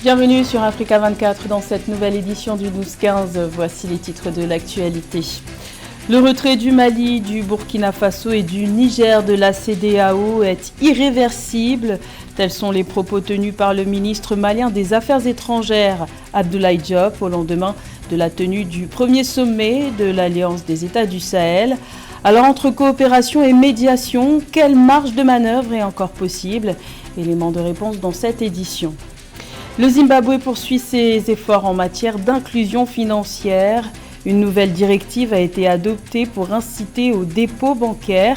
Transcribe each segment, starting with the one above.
Bienvenue sur Africa 24 dans cette nouvelle édition du 12-15. Voici les titres de l'actualité. Le retrait du Mali, du Burkina Faso et du Niger de la CEDEAO est irréversible. Tels sont les propos tenus par le ministre malien des Affaires étrangères, Abdoulaye Diop, au lendemain de la tenue du premier sommet de l'Alliance des États du Sahel. Alors, entre coopération et médiation, quelle marge de manœuvre est encore possible? Élément de réponse dans cette édition. Le Zimbabwe poursuit ses efforts en matière d'inclusion financière. Une nouvelle directive a été adoptée pour inciter au dépôt bancaire.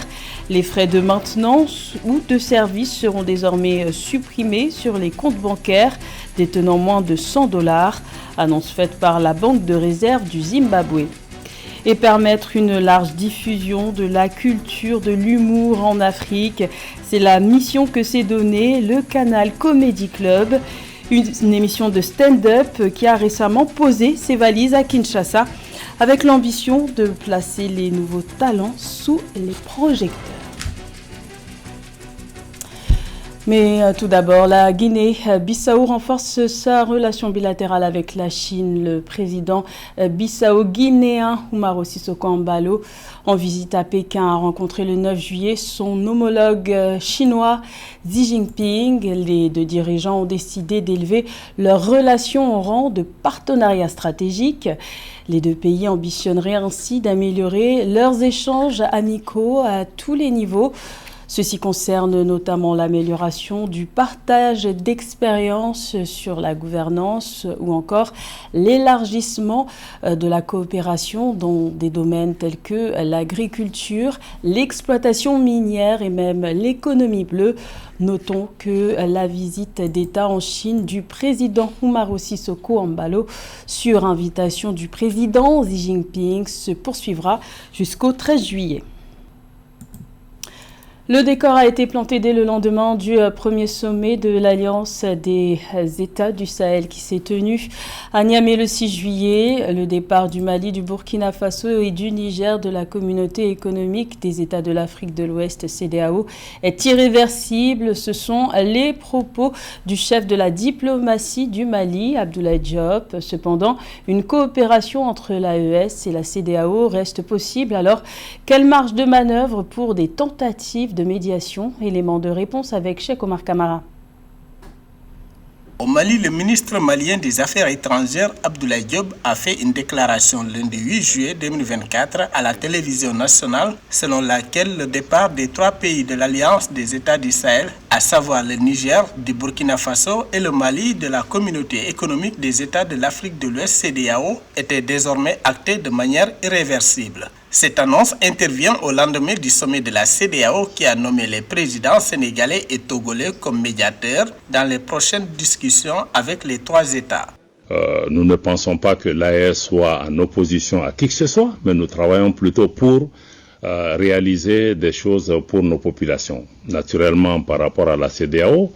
Les frais de maintenance ou de service seront désormais supprimés sur les comptes bancaires détenant moins de $100, annonce faite par la Banque de réserve du Zimbabwe. Et permettre une large diffusion de la culture, de l'humour en Afrique, c'est la mission que s'est donnée le Canal Comedy Club. Une émission de stand-up qui a récemment posé ses valises à Kinshasa avec l'ambition de placer les nouveaux talents sous les projecteurs. Mais tout d'abord, la Guinée-Bissau renforce sa relation bilatérale avec la Chine. Le président bissau-guinéen Umaro Sissoco Embaló, en visite à Pékin, a rencontré le 9 juillet son homologue chinois Xi Jinping. Les deux dirigeants ont décidé d'élever leur relation au rang de partenariat stratégique. Les deux pays ambitionneraient ainsi d'améliorer leurs échanges amicaux à tous les niveaux. Ceci concerne notamment l'amélioration du partage d'expériences sur la gouvernance ou encore l'élargissement de la coopération dans des domaines tels que l'agriculture, l'exploitation minière et même l'économie bleue. Notons que la visite d'État en Chine du président Umaro Sissoco Embaló sur invitation du président Xi Jinping se poursuivra jusqu'au 13 juillet. Le décor a été planté dès le lendemain du premier sommet de l'Alliance des États du Sahel qui s'est tenu à Niamey le 6 juillet. Le départ du Mali, du Burkina Faso et du Niger de la communauté économique des États de l'Afrique de l'Ouest, CEDEAO, est irréversible. Ce sont les propos du chef de la diplomatie du Mali, Abdoulaye Diop. Cependant, une coopération entre l'AES et la CEDEAO reste possible. Alors, quelle marge de manœuvre pour des tentatives de médiation? Élément de réponse avec Cheikh Omar Kamara. Au Mali, le ministre malien des Affaires étrangères, Abdoulaye Diop, a fait une déclaration lundi 8 juillet 2024 à la télévision nationale selon laquelle le départ des trois pays de l'Alliance des États du Sahel, à savoir le Niger, du Burkina Faso et le Mali de la communauté économique des États de l'Afrique de l'Ouest, CEDEAO, était désormais actée de manière irréversible. Cette annonce intervient au lendemain du sommet de la CEDEAO qui a nommé les présidents sénégalais et togolais comme médiateurs dans les prochaines discussions avec les trois États. Nous ne pensons pas que l'AES soit en opposition à qui que ce soit, mais nous travaillons plutôt pour réaliser des choses pour nos populations. Naturellement, par rapport à la CEDEAO,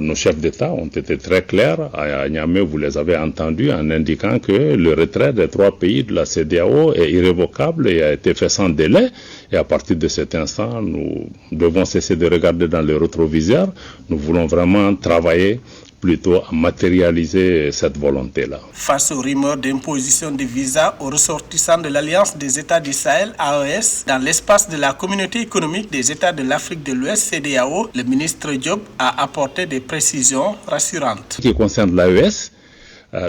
nos chefs d'État ont été très clairs. À Niamey, vous les avez entendus en indiquant que le retrait des trois pays de la CEDEAO est irrévocable et a été fait sans délai. Et à partir de cet instant, nous devons cesser de regarder dans le rétroviseur. Nous voulons vraiment travailler plutôt à matérialiser cette volonté-là. Face aux rumeurs d'imposition de visas aux ressortissants de l'Alliance des États du Sahel, AES, dans l'espace de la communauté économique des États de l'Afrique de l'Ouest, CEDEAO, le ministre Diop a apporté des précisions rassurantes. Ce qui concerne l'AES,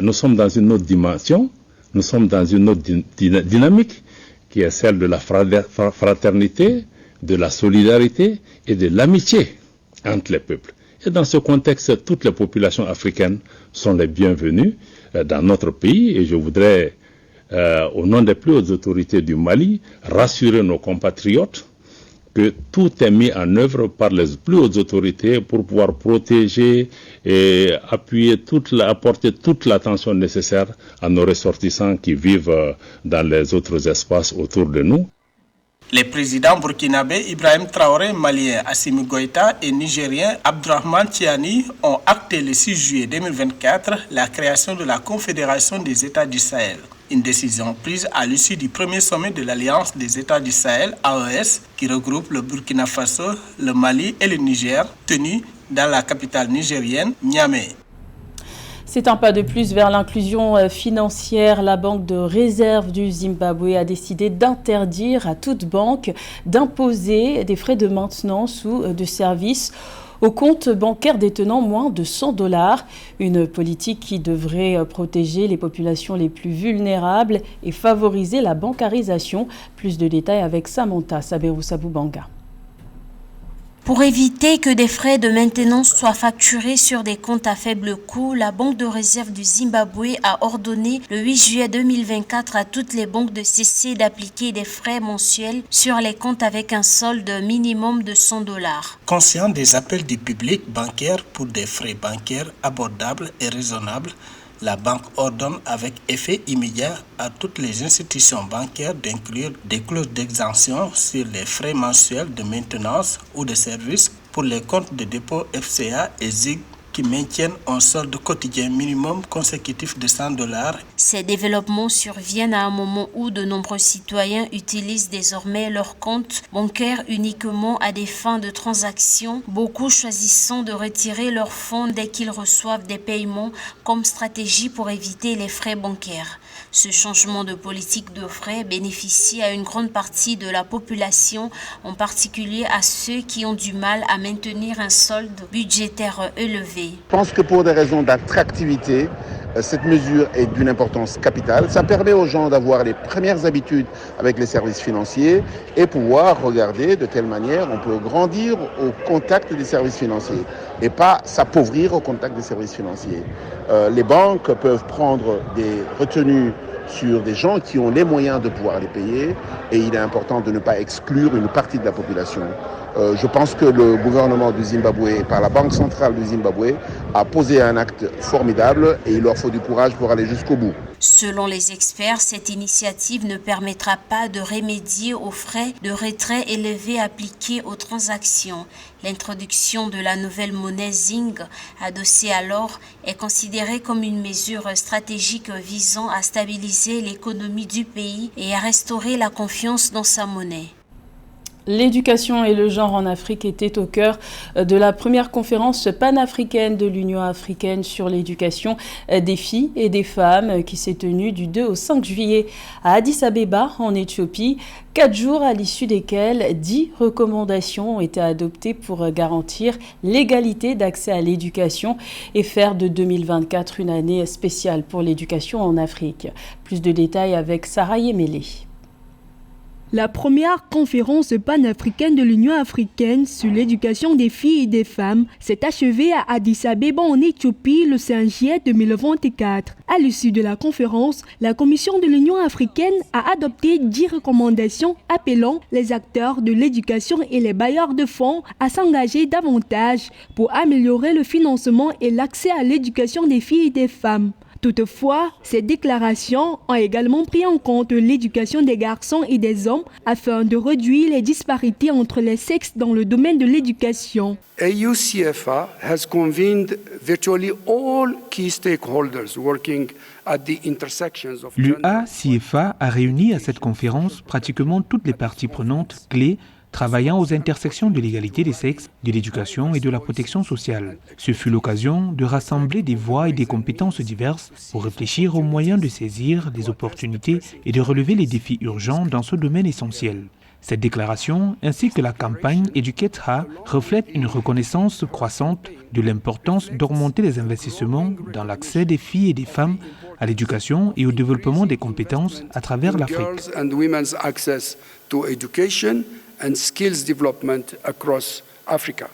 nous sommes dans une autre dimension, nous sommes dans une autre dynamique qui est celle de la fraternité, de la solidarité et de l'amitié entre les peuples. Et dans ce contexte, toutes les populations africaines sont les bienvenues dans notre pays. Et je voudrais, au nom des plus hautes autorités du Mali, rassurer nos compatriotes que tout est mis en œuvre par les plus hautes autorités pour pouvoir protéger et appuyer apporter toute l'attention nécessaire à nos ressortissants qui vivent dans les autres espaces autour de nous. Les présidents burkinabé Ibrahim Traoré, malien Assimi Goïta et nigérien Abdourahmane Tiani ont acté le 6 juillet 2024 la création de la Confédération des États du Sahel. Une décision prise à l'issue du premier sommet de l'Alliance des États du Sahel, AES, qui regroupe le Burkina Faso, le Mali et le Niger, tenu dans la capitale nigérienne, Niamey. C'est un pas de plus vers l'inclusion financière. La Banque de réserve du Zimbabwe a décidé d'interdire à toute banque d'imposer des frais de maintenance ou de service aux comptes bancaires détenant moins de $100. Une politique qui devrait protéger les populations les plus vulnérables et favoriser la bancarisation. Plus de détails avec Samantha Saberou-Sabubanga. Pour éviter que des frais de maintenance soient facturés sur des comptes à faible coût, la Banque de réserve du Zimbabwe a ordonné le 8 juillet 2024 à toutes les banques de cesser d'appliquer des frais mensuels sur les comptes avec un solde minimum de $100. Conscient des appels du public bancaire pour des frais bancaires abordables et raisonnables, la banque ordonne avec effet immédiat à toutes les institutions bancaires d'inclure des clauses d'exemption sur les frais mensuels de maintenance ou de service pour les comptes de dépôt FCA et ZIG qui maintiennent un solde quotidien minimum consécutif de $100. Ces développements surviennent à un moment où de nombreux citoyens utilisent désormais leurs comptes bancaires uniquement à des fins de transaction, beaucoup choisissant de retirer leurs fonds dès qu'ils reçoivent des paiements comme stratégie pour éviter les frais bancaires. Ce changement de politique de frais bénéficie à une grande partie de la population, en particulier à ceux qui ont du mal à maintenir un solde budgétaire élevé. Je pense que pour des raisons d'attractivité, cette mesure est d'une importance capitale. Ça permet aux gens d'avoir les premières habitudes avec les services financiers et pouvoir regarder de telle manière on peut grandir au contact des services financiers et pas s'appauvrir au contact des services financiers. Les banques peuvent prendre des retenues sur des gens qui ont les moyens de pouvoir les payer et il est important de ne pas exclure une partie de la population. Je pense que le gouvernement du Zimbabwe, par la Banque centrale du Zimbabwe, a posé un acte formidable et il leur faut du courage pour aller jusqu'au bout. Selon les experts, cette initiative ne permettra pas de remédier aux frais de retrait élevés appliqués aux transactions. L'introduction de la nouvelle monnaie ZING, adossée à l'or, est considérée comme une mesure stratégique visant à stabiliser l'économie du pays et à restaurer la confiance dans sa monnaie. L'éducation et le genre en Afrique étaient au cœur de la première conférence panafricaine de l'Union africaine sur l'éducation des filles et des femmes qui s'est tenue du 2 au 5 juillet à Addis Abeba en Éthiopie. 4 jours à l'issue desquels 10 recommandations ont été adoptées pour garantir l'égalité d'accès à l'éducation et faire de 2024 une année spéciale pour l'éducation en Afrique. Plus de détails avec Sarah Yemele. La première conférence panafricaine de l'Union africaine sur l'éducation des filles et des femmes s'est achevée à Addis Abeba en Éthiopie le 5 juillet 2024. À l'issue de la conférence, la Commission de l'Union africaine a adopté 10 recommandations appelant les acteurs de l'éducation et les bailleurs de fonds à s'engager davantage pour améliorer le financement et l'accès à l'éducation des filles et des femmes. Toutefois, ces déclarations ont également pris en compte l'éducation des garçons et des hommes afin de réduire les disparités entre les sexes dans le domaine de l'éducation. AUCFA has convened virtually all key stakeholders working at the intersections of L'UA-CFA a réuni à cette conférence pratiquement toutes les parties prenantes clés travaillant aux intersections de l'égalité des sexes, de l'éducation et de la protection sociale. Ce fut l'occasion de rassembler des voix et des compétences diverses pour réfléchir aux moyens de saisir les opportunités et de relever les défis urgents dans ce domaine essentiel. Cette déclaration, ainsi que la campagne Educate-Ha, reflète une reconnaissance croissante de l'importance d'augmenter les investissements dans l'accès des filles et des femmes à l'éducation et au développement des compétences à travers l'Afrique. And skills development across Africa.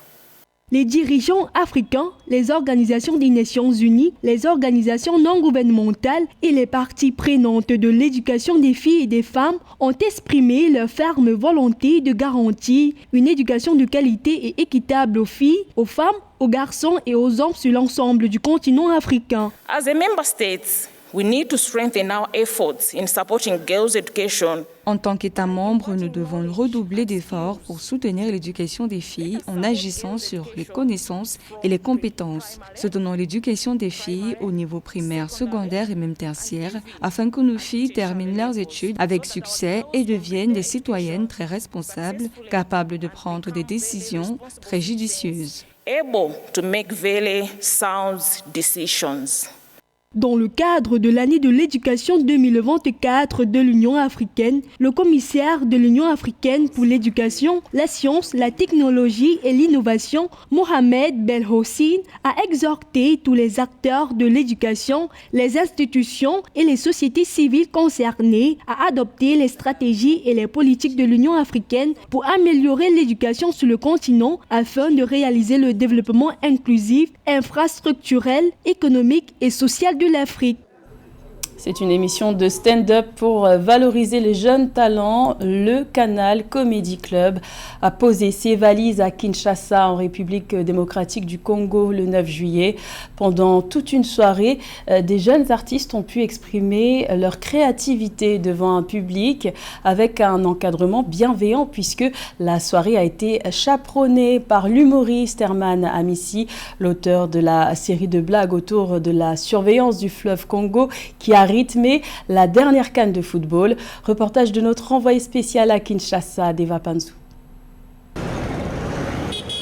Les dirigeants africains, les organisations des Nations Unies, les organisations non gouvernementales et les parties prenantes de l'éducation des filles et des femmes ont exprimé leur ferme volonté de garantir une éducation de qualité et équitable aux filles, aux femmes, aux garçons et aux hommes sur l'ensemble du continent africain. As a member state, we need to strengthen our efforts in supporting girls' education. En tant qu'État membre, nous devons redoubler d'efforts pour soutenir l'éducation des filles en agissant sur les connaissances et les compétences, soutenant l'éducation des filles au niveau primaire, secondaire et même tertiaire, afin que nos filles terminent leurs études avec succès et deviennent des citoyennes très responsables, capables de prendre des décisions très judicieuses. Able to make very sound decisions. Dans le cadre de l'année de l'éducation 2024 de l'Union africaine, le commissaire de l'Union africaine pour l'éducation, la science, la technologie et l'innovation, Mohamed Belhossin, a exhorté tous les acteurs de l'éducation, les institutions et les sociétés civiles concernées à adopter les stratégies et les politiques de l'Union africaine pour améliorer l'éducation sur le continent afin de réaliser le développement inclusif, infrastructurel, économique et social de l'Afrique. C'est une émission de stand-up pour valoriser les jeunes talents. Le Canal Comedy Club a posé ses valises à Kinshasa, en République démocratique du Congo, le 9 juillet. Pendant toute une soirée, des jeunes artistes ont pu exprimer leur créativité devant un public avec un encadrement bienveillant, puisque la soirée a été chaperonnée par l'humoriste Herman Amissi, l'auteur de la série de blagues autour de la surveillance du fleuve Congo, qui a rythmé la dernière CAN de football. Reportage de notre envoyé spécial à Kinshasa, Deva Panzou.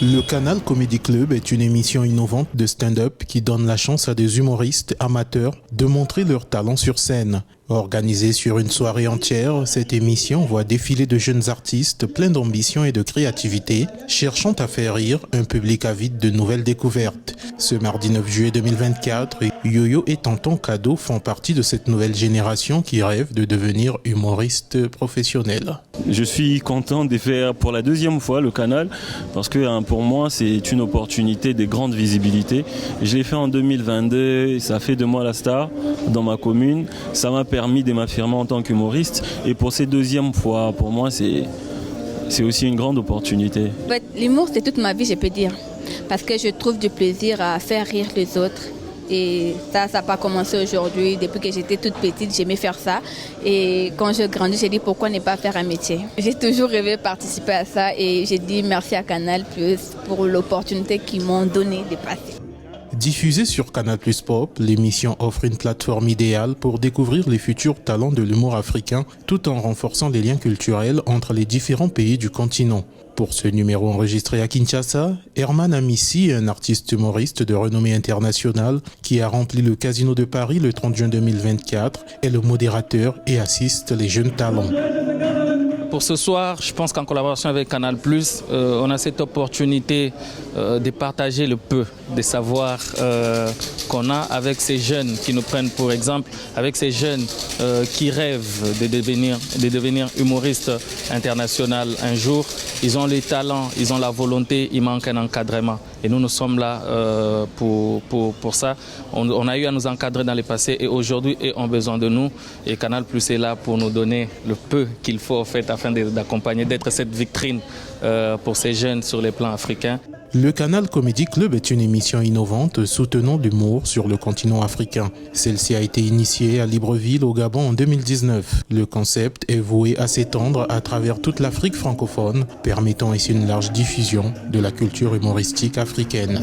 Le Canal Comedy Club est une émission innovante de stand-up qui donne la chance à des humoristes amateurs de montrer leur talent sur scène. Organisée sur une soirée entière, cette émission voit défiler de jeunes artistes pleins d'ambition et de créativité, cherchant à faire rire un public avide de nouvelles découvertes. Ce mardi 9 juillet 2024, Yo-Yo et Tonton Cadeau font partie de cette nouvelle génération qui rêve de devenir humoriste professionnel. Je suis content de faire pour la deuxième fois le Canal parce que pour moi c'est une opportunité de grande visibilité. Je l'ai fait en 2022, ça fait de moi la star dans ma commune. Ça m'a permis de m'affirmer en tant qu'humoriste et pour cette deuxième fois, pour moi c'est aussi une grande opportunité. L'humour c'est toute ma vie, je peux dire, parce que je trouve du plaisir à faire rire les autres. Et ça n'a pas commencé aujourd'hui. Depuis que j'étais toute petite, j'aimais faire ça. Et quand je grandis, j'ai dit pourquoi ne pas faire un métier. J'ai toujours rêvé de participer à ça et j'ai dit merci à Canal Plus pour l'opportunité qu'ils m'ont donné de passer. Diffusée sur Canal Plus Pop, l'émission offre une plateforme idéale pour découvrir les futurs talents de l'humour africain tout en renforçant les liens culturels entre les différents pays du continent. Pour ce numéro enregistré à Kinshasa, Herman Amissi, un artiste humoriste de renommée internationale qui a rempli le Casino de Paris le 30 juin 2024, est le modérateur et assiste les jeunes talents. Pour ce soir, je pense qu'en collaboration avec Canal+, on a cette opportunité de partager le peu de savoir qu'on a avec ces jeunes qui nous prennent pour exemple, avec ces jeunes qui rêvent de devenir humoristes internationaux un jour. Ils ont les talents, ils ont la volonté, il manque un encadrement. Et nous sommes là pour ça. On a eu à nous encadrer dans le passé et aujourd'hui, ils ont besoin de nous. Et Canal+ est là pour nous donner le peu qu'il faut en fait, afin d'accompagner, d'être cette vitrine pour ces jeunes sur les plans africains. Le Canal Comedy Club est une émission innovante soutenant l'humour sur le continent africain. Celle-ci a été initiée à Libreville au Gabon en 2019. Le concept est voué à s'étendre à travers toute l'Afrique francophone, permettant ainsi une large diffusion de la culture humoristique africaine.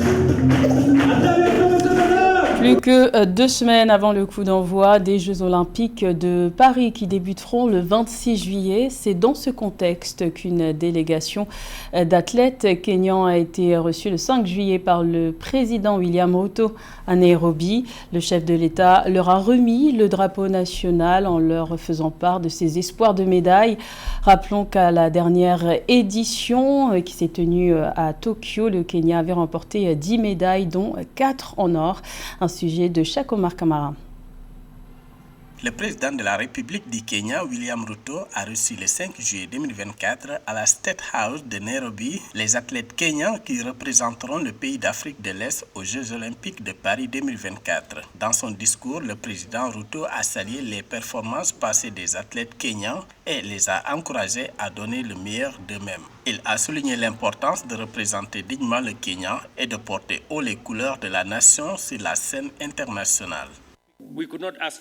Plus que 2 semaines avant le coup d'envoi des Jeux Olympiques de Paris qui débuteront le 26 juillet, c'est dans ce contexte qu'une délégation d'athlètes kenyans a été reçue le 5 juillet par le président William Ruto à Nairobi. Le chef de l'État leur a remis le drapeau national en leur faisant part de ses espoirs de médailles. Rappelons qu'à la dernière édition qui s'est tenue à Tokyo, le Kenya avait remporté 10 médailles, dont 4 en or. Un sujet de Chakomar Kamara. Le président de la République du Kenya, William Ruto, a reçu le 5 juillet 2024 à la State House de Nairobi les athlètes kenyans qui représenteront le pays d'Afrique de l'Est aux Jeux Olympiques de Paris 2024. Dans son discours, le président Ruto a salué les performances passées des athlètes kenyans et les a encouragés à donner le meilleur d'eux-mêmes. Il a souligné l'importance de représenter dignement le Kenya et de porter haut les couleurs de la nation sur la scène internationale.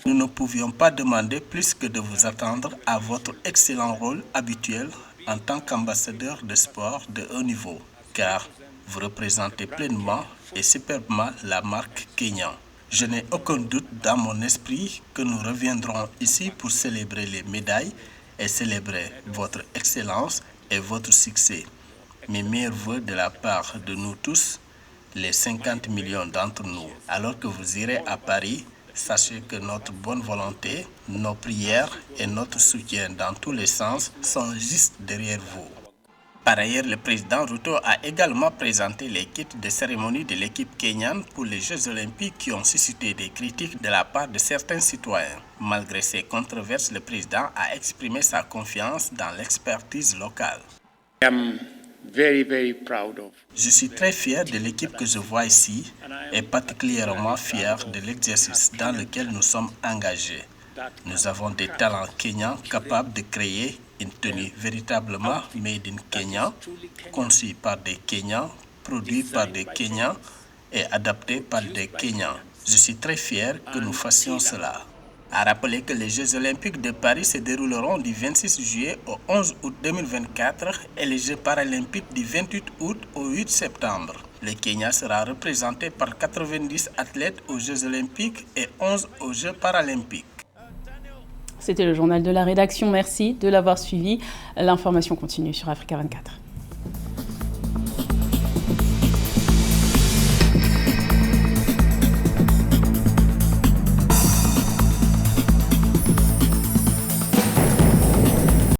Nous ne pouvions pas demander plus que de vous attendre à votre excellent rôle habituel en tant qu'ambassadeur de sport de haut niveau, car vous représentez pleinement et superbement la marque Kenya. Je n'ai aucun doute dans mon esprit que nous reviendrons ici pour célébrer les médailles et célébrer votre excellence et votre succès. Mes meilleurs vœux de la part de nous tous, les 50 millions d'entre nous, alors que vous irez à Paris Sachez que notre bonne volonté, nos prières et notre soutien dans tous les sens sont juste derrière vous. Par ailleurs, le président Ruto a également présenté les kits de cérémonie de l'équipe kenyane pour les Jeux Olympiques qui ont suscité des critiques de la part de certains citoyens. Malgré ces controverses, le président a exprimé sa confiance dans l'expertise locale. Je suis très fier de l'équipe que je vois ici et particulièrement fier de l'exercice dans lequel nous sommes engagés. Nous avons des talents kenyans capables de créer une tenue véritablement made in Kenya, conçue par des Kenyans, produite par des Kenyans et adaptée par des Kenyans. Je suis très fier que nous fassions cela. À rappeler que les Jeux Olympiques de Paris se dérouleront du 26 juillet au 11 août 2024 et les Jeux Paralympiques du 28 août au 8 septembre. Le Kenya sera représenté par 90 athlètes aux Jeux Olympiques et 11 aux Jeux Paralympiques. C'était le journal de la rédaction. Merci de l'avoir suivi. L'information continue sur Africa 24.